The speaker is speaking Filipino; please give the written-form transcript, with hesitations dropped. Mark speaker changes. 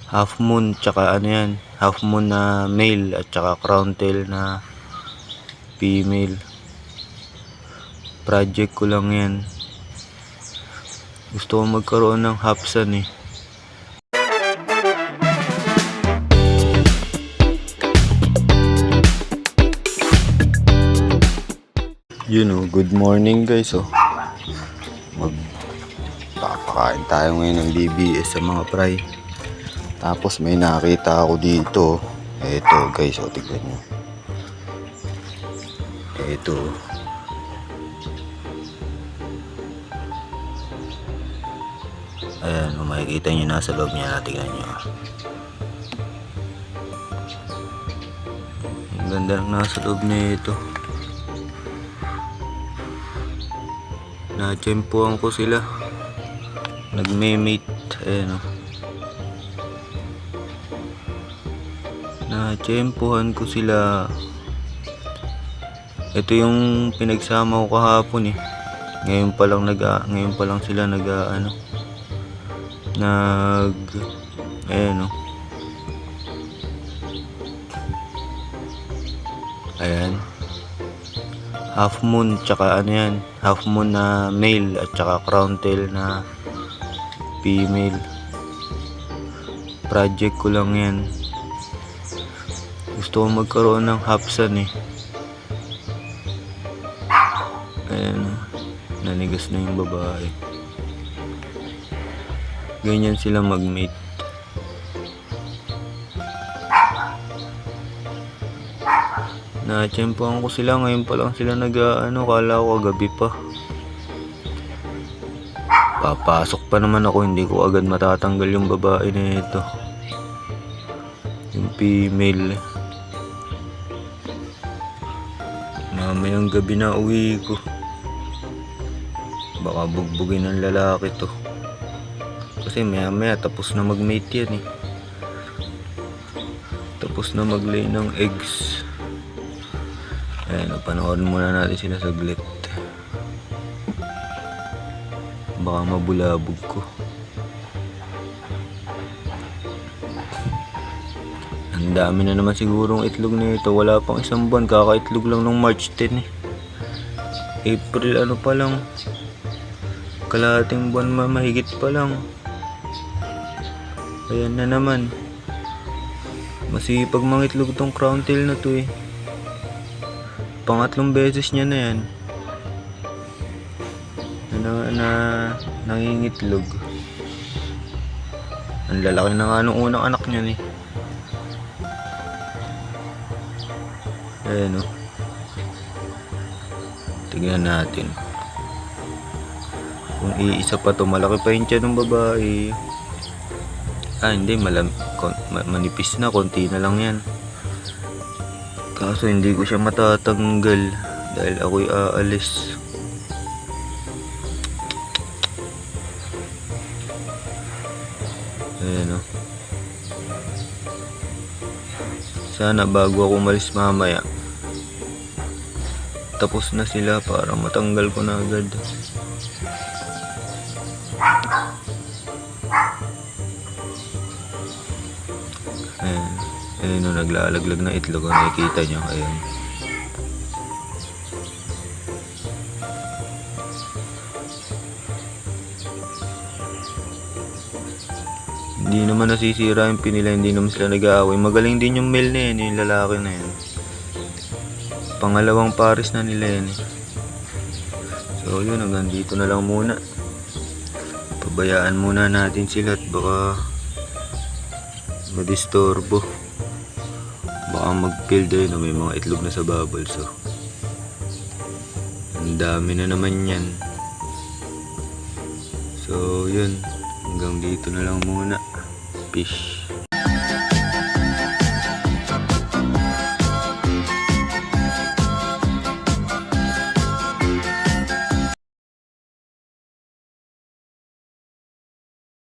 Speaker 1: half moon tsaka ano yan, half moon na male at tsaka crown tail na female. Project ko lang yan. Gusto ko magkaroon ng hapsan eh. Good morning guys Magpapakain tayo ngayon ng BBS sa mga fry. Tapos may nakita ako dito. Ito guys, tignan nyo. Ito. Ayan, makikita nyo nasa loob niya. Tignan nyo. Ang ganda ng nasa loob niya ito. Na-tsempuhan ko sila. Nagme-mate. Ayan o. Na-tsempuhan ko sila. Ito yung pinagsama ko kahapon eh. Ngayon pa lang sila ayan o. Ayan. Half moon tsaka ano yan, half moon na male at tsaka crown tail na female. Project ko lang yan. Gusto ko magkaroon ng hapsan eh. Ayan, nanigas na yung babae. Ganyan sila mag-mate. Na-tsempuhan ko sila, ngayon pa lang sila kala ko gabi pa. Papasok pa naman ako, hindi ko agad matatanggal yung babae na ito. Yung female. Mamayang gabi na uwi ko. Baka bugbugin ng lalaki to. Kasi maya tapos na mag-mate yan eh. Tapos na mag-lay ng eggs. Ayan, panoorin muna natin sila saglit. Baka mabulabog ko. Ang dami na naman sigurong itlog nito. Wala pang isang buwan, kakaitlog lang nung March 10 eh. April pa lang. Kalahating buwan mahigit pa lang. Ayan na naman. Masipag mangitlog tong crown tail na to eh. Pangatlong beses niya na yan na nangingitlog. Ang lalaki na nga nung unang anak niya eh. Ayan o. Tignan natin. Kung iisa pa to, malaki pa yung tiyan ng babae. Hindi, manipis na, konti na lang yan. Kaso hindi ko siya matatanggal dahil ako'y aalis. Ayan o. Sana bago ako umalis mamaya, tapos na sila para matanggal ko na agad. Ayan o, naglalaglag na itlog. Nakikita nyo, ayan. Hindi naman nasisira yung pinila, hindi naman sila nag-aaway. Magaling din yung male na yan, yung lalaki na yan. Pangalawang pares na nila yan eh. So yun, hanggang dito na lang muna. Pabayaan muna natin sila at baka madistorbo. Baka mag-field na may mga itlog na sa bubble. So ang dami na naman yan. So yun, hanggang dito na lang muna. Fish.